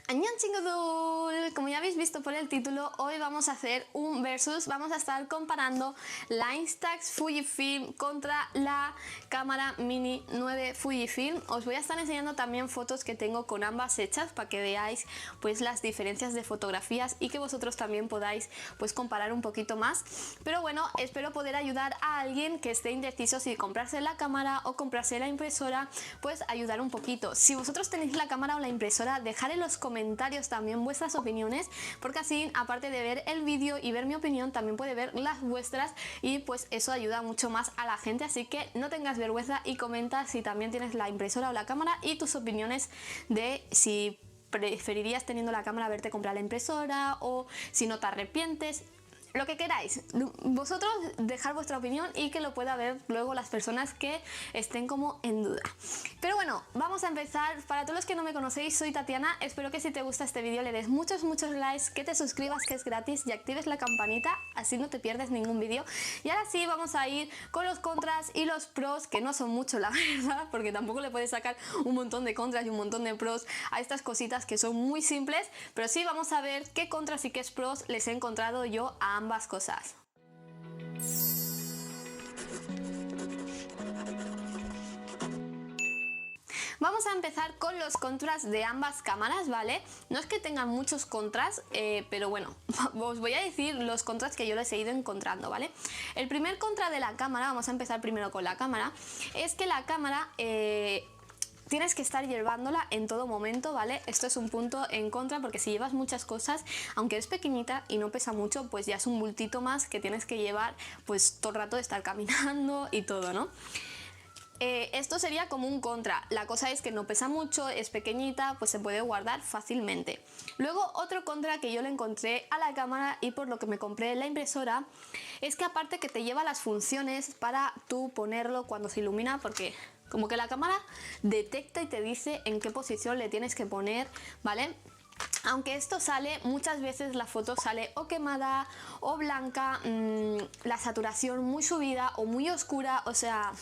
Annyeonghaseyo, como ya habéis visto por el título, hoy vamos a hacer un versus. Vamos a estar comparando la Instax Fujifilm contra la cámara Mini 9 Fujifilm. Os voy a estar enseñando también fotos que tengo con ambas hechas para que veáis pues las diferencias de fotografías y que vosotros también podáis pues comparar un poquito más. Pero bueno, espero poder ayudar a alguien que esté indeciso si comprarse la cámara o comprarse la impresora, pues ayudar un poquito. Si vosotros tenéis la cámara o la impresora, dejad en los comentarios también vuestras opiniones, porque así, aparte de ver el vídeo y ver mi opinión, también puede ver las vuestras y pues eso ayuda mucho más a la gente. Así que no tengas vergüenza y comenta si también tienes la impresora o la cámara y tus opiniones de si preferirías, teniendo la cámara, haberte comprado la impresora o si no te arrepientes. Lo que queráis, vosotros dejad vuestra opinión y que lo pueda ver luego las personas que estén como en duda. Pero bueno, vamos a empezar. Para todos los que no me conocéis, soy Tatiana. Espero que si te gusta este vídeo le des muchos likes, que te suscribas, que es gratis, y actives la campanita, así no te pierdes ningún vídeo. Y ahora sí, vamos a ir con los contras y los pros, que no son mucho la verdad, porque tampoco le puedes sacar un montón de contras y un montón de pros a estas cositas que son muy simples. Pero sí vamos a ver qué contras y qué pros les he encontrado yo a ambas cosas. Vamos a empezar con los contras de ambas cámaras, ¿vale? No es que tengan muchos contras, pero bueno, os voy a decir los contras que yo les he ido encontrando, ¿vale? El primer contra de la cámara, vamos a empezar primero con la cámara, es que la cámara tienes que estar llevándola en todo momento, ¿vale? Esto es un punto en contra, porque si llevas muchas cosas, aunque es pequeñita y no pesa mucho, pues ya es un bultito más que tienes que llevar pues todo el rato de estar caminando y todo, ¿no? Esto sería como un contra. La cosa es que no pesa mucho, es pequeñita, pues se puede guardar fácilmente. Luego, otro contra que yo le encontré a la cámara y por lo que me compré la impresora, es que aparte que te lleva las funciones para tú ponerlo cuando se ilumina, porque como que la cámara detecta y te dice en qué posición le tienes que poner, ¿vale? Aunque esto sale, muchas veces la foto sale o quemada o blanca, la saturación muy subida o muy oscura, o sea,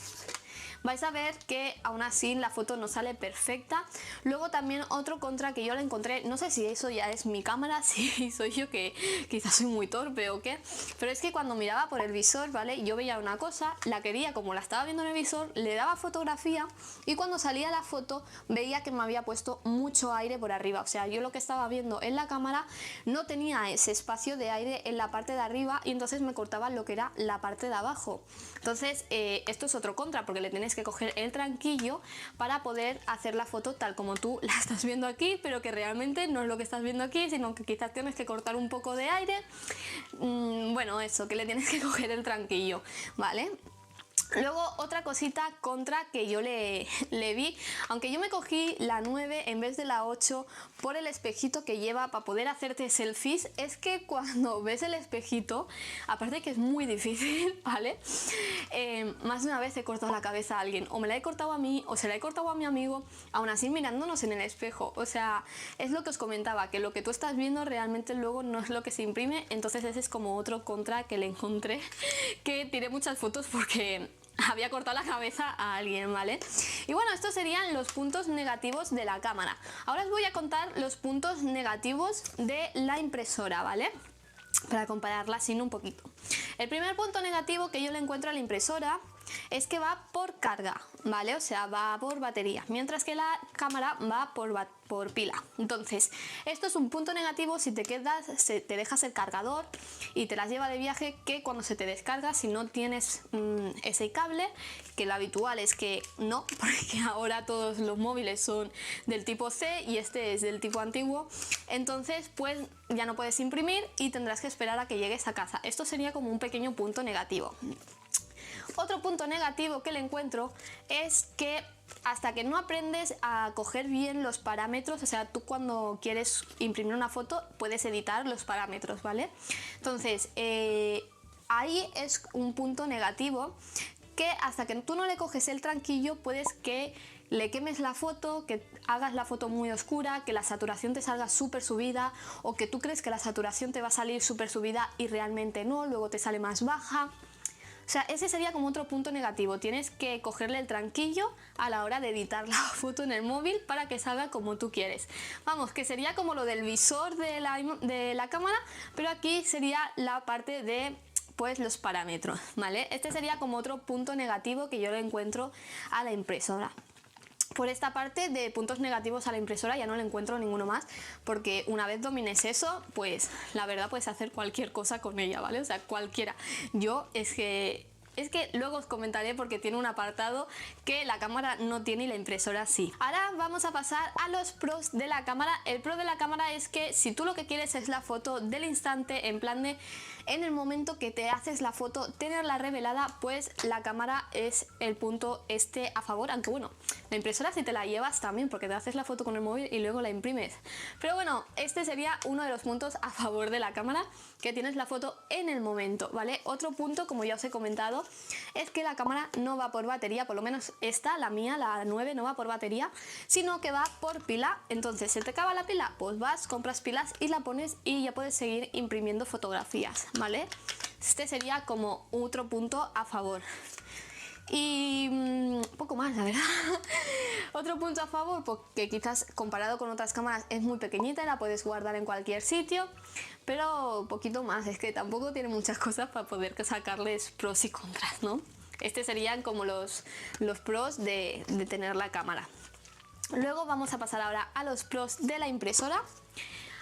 vais a ver que aún así la foto no sale perfecta. Luego también otro contra que yo le encontré, no sé si eso ya es mi cámara, si soy yo que quizás soy muy torpe o qué, pero es que cuando miraba por el visor, ¿vale? Yo veía una cosa, la quería como la estaba viendo en el visor, le daba fotografía y cuando salía la foto veía que me había puesto mucho aire por arriba. O sea, yo lo que estaba viendo en la cámara no tenía ese espacio de aire en la parte de arriba y entonces me cortaba lo que era la parte de abajo. Entonces esto es otro contra, porque le tienes que coger el tranquillo para poder hacer la foto tal como tú la estás viendo aquí, pero que realmente no es lo que estás viendo aquí, sino que quizás tienes que cortar un poco de aire. Bueno, eso, que le tienes que coger el tranquillo, ¿vale? Luego otra cosita contra que yo le vi, aunque yo me cogí la 9 en vez de la 8 por el espejito que lleva para poder hacerte selfies, es que cuando ves el espejito, aparte que es muy difícil, ¿vale? Más de una vez he cortado la cabeza a alguien, o me la he cortado a mí o se la he cortado a mi amigo, aún así mirándonos en el espejo. O sea, es lo que os comentaba, que lo que tú estás viendo realmente luego no es lo que se imprime. Entonces ese es como otro contra que le encontré, que tiré muchas fotos porque había cortado la cabeza a alguien, ¿vale? Y bueno, estos serían los puntos negativos de la cámara. Ahora os voy a contar los puntos negativos de la impresora, ¿vale? Para compararla así un poquito. El primer punto negativo que yo le encuentro a la impresora es que va por carga, ¿vale? O sea, va por batería, mientras que la cámara va por pila. Entonces, esto es un punto negativo si te te dejas el cargador y te las lleva de viaje, que cuando se te descarga, si no tienes ese cable, que lo habitual es que no, porque ahora todos los móviles son del tipo C y este es del tipo antiguo, entonces pues ya no puedes imprimir y tendrás que esperar a que llegues a casa. Esto sería como un pequeño punto negativo. Otro punto negativo que le encuentro es que hasta que no aprendes a coger bien los parámetros, o sea, tú cuando quieres imprimir una foto puedes editar los parámetros, ¿vale? Entonces, ahí es un punto negativo, que hasta que tú no le coges el tranquillo puedes que le quemes la foto, que hagas la foto muy oscura, que la saturación te salga súper subida, o que tú crees que la saturación te va a salir súper subida y realmente no, luego te sale más baja. O sea, ese sería como otro punto negativo. Tienes que cogerle el tranquillo a la hora de editar la foto en el móvil para que salga como tú quieres. Vamos, que sería como lo del visor de la cámara, pero aquí sería la parte de pues los parámetros, ¿vale? Este sería como otro punto negativo que yo le encuentro a la impresora. Por esta parte de puntos negativos a la impresora ya no le encuentro ninguno más, porque una vez domines eso, pues la verdad puedes hacer cualquier cosa con ella, ¿vale? O sea, cualquiera. Yo es que luego os comentaré porque tiene un apartado que la cámara no tiene y la impresora sí. Ahora vamos a pasar a los pros de la cámara. El pro de la cámara es que si tú lo que quieres es la foto del instante, en plan de en el momento que te haces la foto tenerla revelada, pues la cámara es el punto a favor, aunque bueno, la impresora si te la llevas también, porque te haces la foto con el móvil y luego la imprimes. Pero bueno, este sería uno de los puntos a favor de la cámara, que tienes la foto en el momento, ¿vale? Otro punto, como ya os he comentado, es que la cámara no va por batería, por lo menos esta, la mía, la 9, no va por batería, sino que va por pila. Entonces, ¿se te acaba la pila? Pues vas, compras pilas y la pones y ya puedes seguir imprimiendo fotografías, ¿vale? Este sería como otro punto a favor. Y poco más, la verdad. Otro punto a favor, porque quizás comparado con otras cámaras es muy pequeñita, la puedes guardar en cualquier sitio, pero poquito más, es que tampoco tiene muchas cosas para poder sacarles pros y contras, ¿no? Este serían como los pros de tener la cámara. Luego vamos a pasar ahora a los pros de la impresora.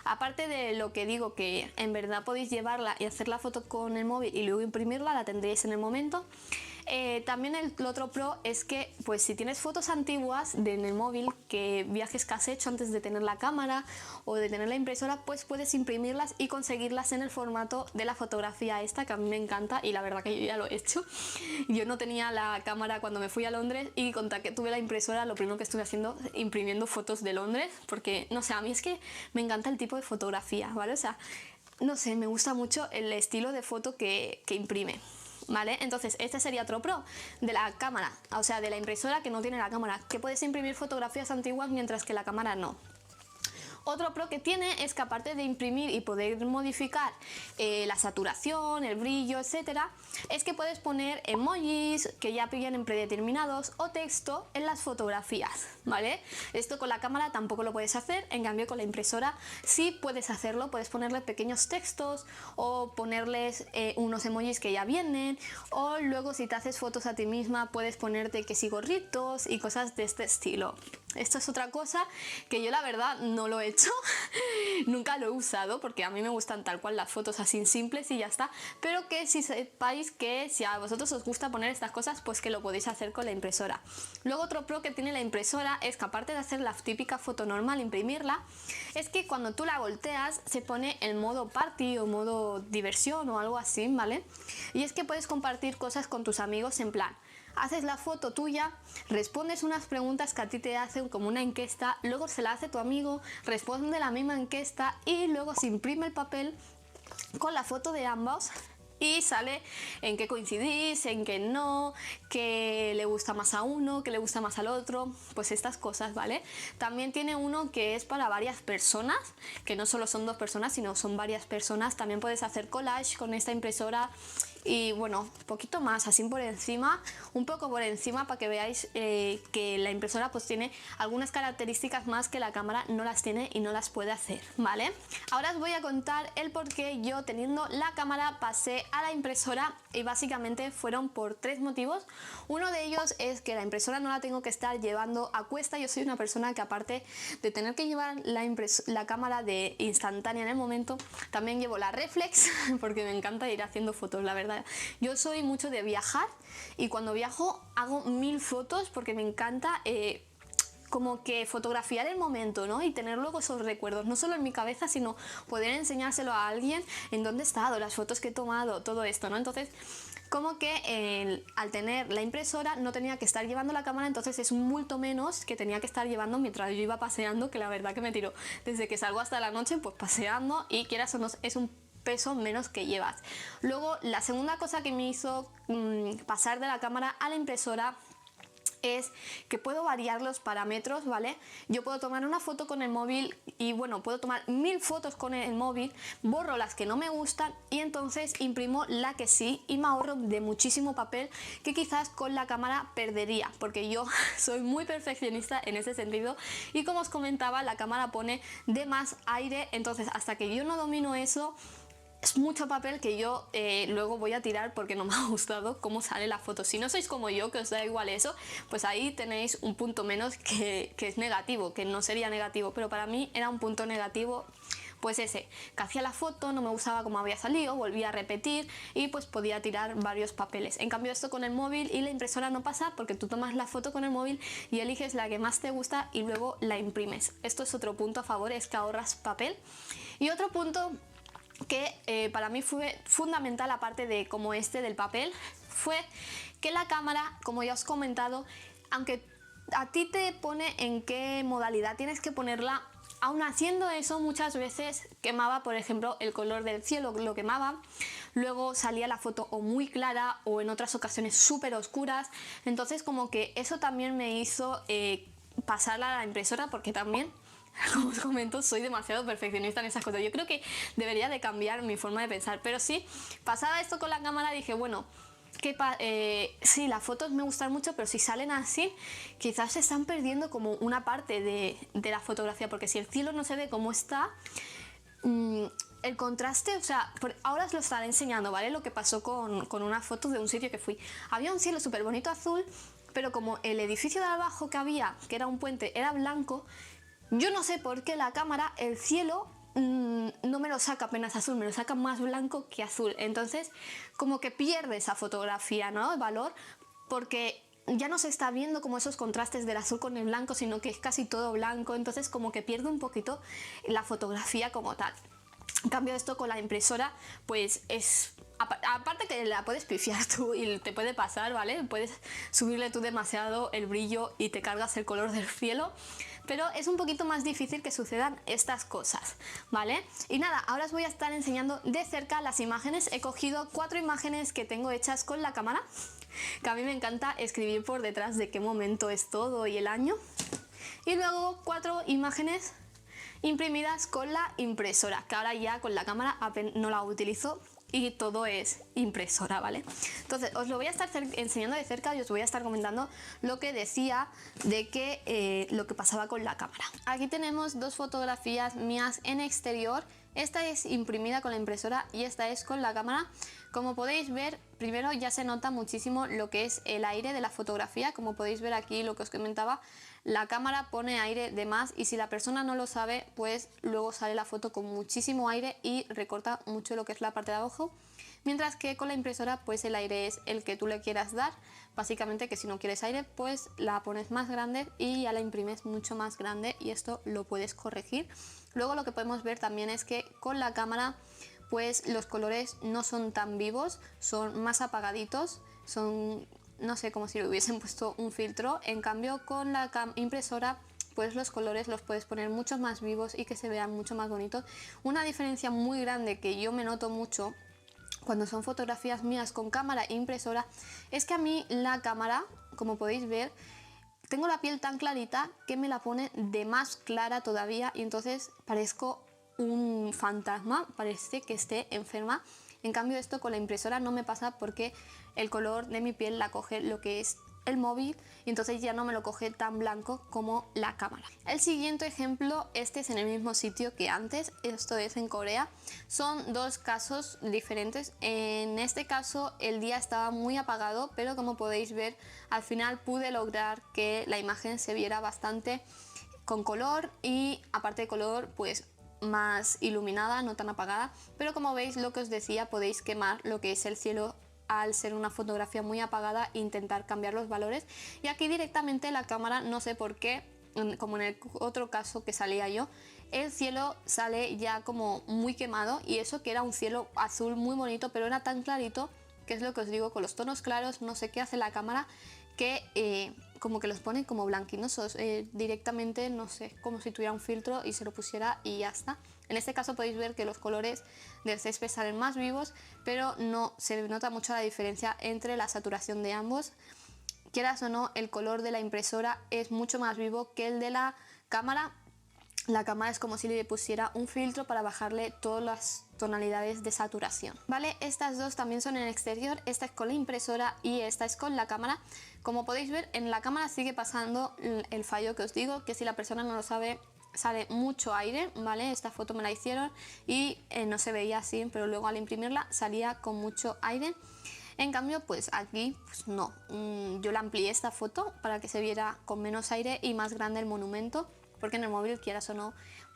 Aparte de lo que digo, que en verdad podéis llevarla y hacer la foto con el móvil y luego imprimirla, la tendréis en el momento. También el otro pro es que pues si tienes fotos antiguas en el móvil, que viajes que has hecho antes de tener la cámara o de tener la impresora, pues puedes imprimirlas y conseguirlas en el formato de la fotografía esta, que a mí me encanta y la verdad que yo ya lo he hecho. Yo no tenía la cámara cuando me fui a Londres y con que tuve la impresora, lo primero que estuve haciendo imprimiendo fotos de Londres, porque no sé, a mí es que me encanta el tipo de fotografía, ¿vale? O sea, no sé, me gusta mucho el estilo de foto que imprime. ¿Vale? Entonces este sería otro pro de la cámara, o sea, de la impresora que no tiene la cámara, que puedes imprimir fotografías antiguas mientras que la cámara no. Otro pro que tiene es que aparte de imprimir y poder modificar la saturación, el brillo, etcétera, es que puedes poner emojis que ya pillan predeterminados o texto en las fotografías, ¿vale? Esto con la cámara tampoco lo puedes hacer, en cambio con la impresora sí puedes hacerlo, puedes ponerle pequeños textos o ponerles unos emojis que ya vienen, o luego si te haces fotos a ti misma puedes ponerte que sí gorritos y cosas de este estilo. Esto es otra cosa que yo la verdad no lo he hecho, nunca lo he usado porque a mí me gustan tal cual las fotos así simples y ya está, pero que si sepáis que si a vosotros os gusta poner estas cosas, pues que lo podéis hacer con la impresora. Luego otro pro que tiene la impresora es que aparte de hacer la típica foto normal, imprimirla, es que cuando tú la volteas se pone en modo party o modo diversión o algo así, ¿vale? Y es que puedes compartir cosas con tus amigos en plan, haces la foto tuya, respondes unas preguntas que a ti te hacen como una encuesta, luego se la hace tu amigo, responde la misma encuesta y luego se imprime el papel con la foto de ambos y sale en qué coincidís, en qué no, qué le gusta más a uno, qué le gusta más al otro, pues estas cosas, ¿vale? También tiene uno que es para varias personas, que no solo son dos personas, sino son varias personas. También puedes hacer collage con esta impresora. Y bueno, poquito más, así por encima, un poco por encima para que veáis que la impresora pues tiene algunas características más que la cámara no las tiene y no las puede hacer, ¿vale? Ahora os voy a contar el por qué yo teniendo la cámara pasé a la impresora y básicamente fueron por tres motivos. Uno de ellos es que la impresora no la tengo que estar llevando a cuesta. Yo soy una persona que aparte de tener que llevar la cámara de instantánea en el momento, también llevo la reflex porque me encanta ir haciendo fotos, la verdad. Yo soy mucho de viajar y cuando viajo hago 1000 fotos porque me encanta como que fotografiar el momento, ¿no? Y tener luego esos recuerdos, no solo en mi cabeza, sino poder enseñárselo a alguien en dónde he estado, las fotos que he tomado, todo esto, ¿no? Entonces, como que al tener la impresora no tenía que estar llevando la cámara, entonces es mucho menos que tenía que estar llevando mientras yo iba paseando, que la verdad que me tiro desde que salgo hasta la noche, pues paseando, y quieras o no, es un peso menos que llevas. Luego, la segunda cosa que me hizo pasar de la cámara a la impresora es que puedo variar los parámetros, ¿vale? Yo puedo tomar una foto con el móvil y bueno, puedo tomar 1000 fotos con el móvil, borro las que no me gustan y entonces imprimo la que sí y me ahorro de muchísimo papel que quizás con la cámara perdería, porque yo soy muy perfeccionista en ese sentido y como os comentaba, la cámara pone de más aire, entonces hasta que yo no domino eso, es mucho papel que yo luego voy a tirar porque no me ha gustado cómo sale la foto. Si no sois como yo, que os da igual eso, pues ahí tenéis un punto menos que es negativo, que no sería negativo, pero para mí era un punto negativo, pues ese, que hacía la foto, no me gustaba cómo había salido, volvía a repetir y pues podía tirar varios papeles. En cambio esto con el móvil y la impresora no pasa porque tú tomas la foto con el móvil y eliges la que más te gusta y luego la imprimes. Esto es otro punto a favor, es que ahorras papel. Y otro punto que para mí fue fundamental, aparte de como este del papel, fue que la cámara, como ya os he comentado, aunque a ti te pone en qué modalidad tienes que ponerla, aún haciendo eso muchas veces quemaba, por ejemplo, el color del cielo, lo quemaba, luego salía la foto o muy clara o en otras ocasiones súper oscuras, entonces como que eso también me hizo pasarla a la impresora, porque también, como os comento, soy demasiado perfeccionista en esas cosas. Yo creo que debería de cambiar mi forma de pensar, pero sí, pasaba esto con la cámara, dije, bueno, sí, las fotos me gustan mucho, pero si salen así, quizás se están perdiendo como una parte de la fotografía, porque si el cielo no se ve como está, el contraste, o sea, ahora os lo estaré enseñando, ¿vale? Lo que pasó con una foto de un sitio que fui. Había un cielo súper bonito azul, pero como el edificio de abajo que había, que era un puente, era blanco, yo no sé por qué la cámara, el cielo, no me lo saca apenas azul, me lo saca más blanco que azul. Entonces, como que pierde esa fotografía, ¿no? El valor, porque ya no se está viendo como esos contrastes del azul con el blanco, sino que es casi todo blanco. Entonces, como que pierde un poquito la fotografía como tal. En cambio, esto con la impresora, pues es... Aparte que la puedes pifiar tú y te puede pasar, ¿vale? Puedes subirle tú demasiado el brillo y te cargas el color del cielo, pero es un poquito más difícil que sucedan estas cosas, ¿vale? Y nada, ahora os voy a estar enseñando de cerca las imágenes. He cogido 4 imágenes que tengo hechas con la cámara, que a mí me encanta escribir por detrás de qué momento es todo y el año. Y luego 4 imágenes imprimidas con la impresora, que ahora ya con la cámara no la utilizo y todo es impresora, ¿vale? Entonces os lo voy a estar enseñando de cerca y os voy a estar comentando lo que decía de que lo que pasaba con la cámara. Aquí tenemos 2 fotografías mías en exterior. Esta es imprimida con la impresora y esta es con la cámara. Como podéis ver, primero ya se nota muchísimo lo que es el aire de la fotografía. Como podéis ver aquí, lo que os comentaba, la cámara pone aire de más y si la persona no lo sabe, pues luego sale la foto con muchísimo aire y recorta mucho lo que es la parte de abajo. Mientras que con la impresora, pues el aire es el que tú le quieras dar. Básicamente que si no quieres aire, pues la pones más grande y ya la imprimes mucho más grande y esto lo puedes corregir. Luego lo que podemos ver también es que con la cámara, pues los colores no son tan vivos, son más apagaditos, son, no sé, como si le hubiesen puesto un filtro. En cambio con la impresora, pues los colores los puedes poner mucho más vivos y que se vean mucho más bonitos. Una diferencia muy grande que yo me noto mucho cuando son fotografías mías con cámara e impresora es que a mí la cámara, como podéis ver, tengo la piel tan clarita que me la pone de más clara todavía y entonces parezco un fantasma, parece que esté enferma. En cambio esto con la impresora no me pasa porque el color de mi piel la coge lo que es el móvil y entonces ya no me lo coge tan blanco como la cámara. El siguiente ejemplo, este es en el mismo sitio que antes, esto es en Corea. Son 2 casos diferentes. En este caso el día estaba muy apagado, pero como podéis ver al final pude lograr que la imagen se viera bastante con color y aparte de color pues más iluminada, no tan apagada, pero como veis lo que os decía, podéis quemar lo que es el cielo al ser una fotografía muy apagada e intentar cambiar los valores. Y aquí directamente la cámara, no sé por qué, como en el otro caso que salía yo, el cielo sale ya como muy quemado y eso que era un cielo azul muy bonito, pero era tan clarito, que es lo que os digo, con los tonos claros, no sé qué hace la cámara, que como que los pone como blanquinosos, directamente, no sé, como si tuviera un filtro y se lo pusiera y ya está. En este caso podéis ver que los colores del césped salen más vivos, pero no se nota mucho la diferencia entre la saturación de ambos. quieras o no, el color de la impresora es mucho más vivo que el de la cámara. La cámara es como si le pusiera un filtro para bajarle todas las tonalidades de saturación. Vale, estas dos también son en exterior, esta es con la impresora y esta es con la cámara. Como podéis ver, en la cámara sigue pasando el fallo que os digo, que si la persona no lo sabe, sale mucho aire, ¿vale? Esta foto me la hicieron y no se veía así, pero luego al imprimirla salía con mucho aire. En cambio, pues aquí pues no, yo la amplié esta foto para que se viera con menos aire y más grande el monumento, porque en el móvil, quieras o no,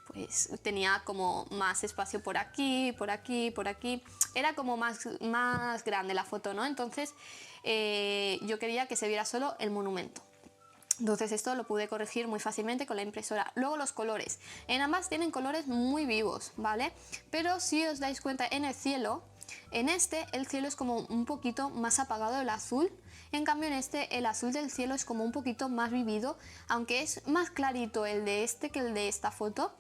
pues tenía como más espacio por aquí, por aquí, por aquí. Era como más grande la foto, ¿no? Entonces yo quería que se viera solo el monumento. Entonces esto lo pude corregir muy fácilmente con la impresora. Luego los colores. En ambas tienen colores muy vivos, ¿vale? Pero si os dais cuenta en el cielo, en este el cielo es como un poquito más apagado del azul. En cambio en este el azul del cielo es como un poquito más vivido, aunque es más clarito el de este que el de esta foto.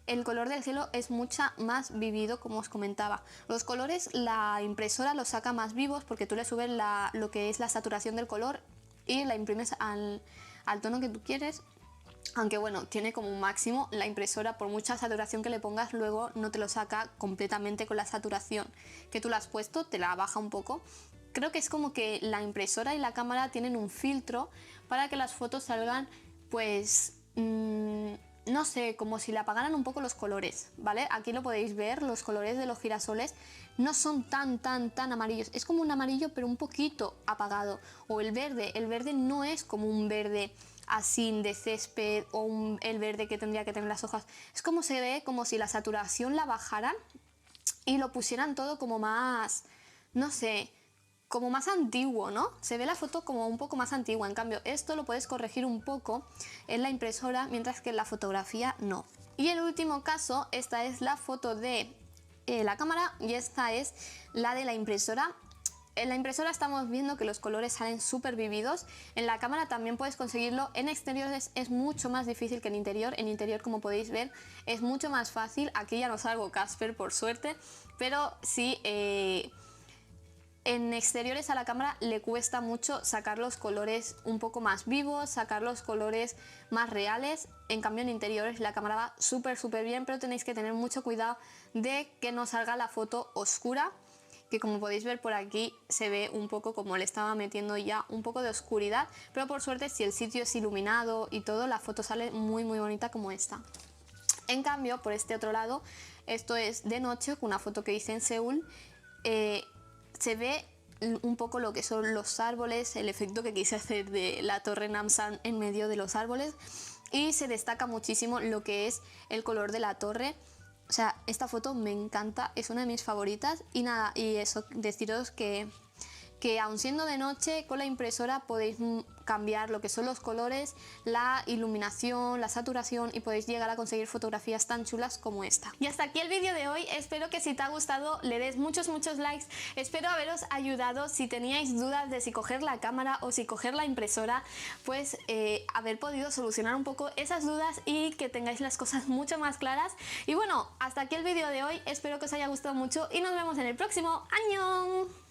El color del cielo es mucho más vivido, como os comentaba. Los colores la impresora los saca más vivos porque tú le subes lo que es la saturación del color y la imprimes al tono que tú quieres. Aunque bueno, tiene como un máximo la impresora, por mucha saturación que le pongas, luego no te lo saca completamente con la saturación que tú le has puesto, te la baja un poco. Creo que es como que la impresora y la cámara tienen un filtro para que las fotos salgan, pues, no sé, como si le apagaran un poco los colores, ¿vale? Aquí lo podéis ver, los colores de los girasoles no son tan amarillos, es como un amarillo pero un poquito apagado. O el verde no es como un verde así de césped o el verde que tendría que tener las hojas. Es como se ve, como si la saturación la bajaran y lo pusieran todo como más, no sé, como más antiguo, ¿no? Se ve la foto como un poco más antigua. En cambio, esto lo puedes corregir un poco en la impresora, mientras que en la fotografía no. Y el último caso, esta es la foto de la cámara y esta es la de la impresora. En la impresora estamos viendo que los colores salen súper vividos. En la cámara también puedes conseguirlo. En exteriores es mucho más difícil que en interior. En interior, como podéis ver, es mucho más fácil. Aquí ya no salgo Casper, por suerte, pero sí... en exteriores a la cámara le cuesta mucho sacar los colores un poco más vivos, sacar los colores más reales. En cambio en interiores la cámara va súper bien, pero tenéis que tener mucho cuidado de que no salga la foto oscura, que como podéis ver por aquí se ve un poco como le estaba metiendo ya un poco de oscuridad, pero por suerte si el sitio es iluminado y todo, la foto sale muy bonita como esta. En cambio por este otro lado, esto es de noche, con una foto que hice en Seúl, se ve un poco lo que son los árboles, el efecto que quise hacer de la torre Namsan en medio de los árboles, y se destaca muchísimo lo que es el color de la torre. O sea, esta foto me encanta, es una de mis favoritas. Y nada, y eso, deciros que aun siendo de noche, con la impresora podéis cambiar lo que son los colores, la iluminación, la saturación, y podéis llegar a conseguir fotografías tan chulas como esta. Y hasta aquí el vídeo de hoy. Espero que si te ha gustado le des muchos likes. Espero haberos ayudado. Si teníais dudas de si coger la cámara o si coger la impresora, pues haber podido solucionar un poco esas dudas y que tengáis las cosas mucho más claras. Y bueno, hasta aquí el vídeo de hoy. Espero que os haya gustado mucho y nos vemos en el próximo. ¡Annyeong!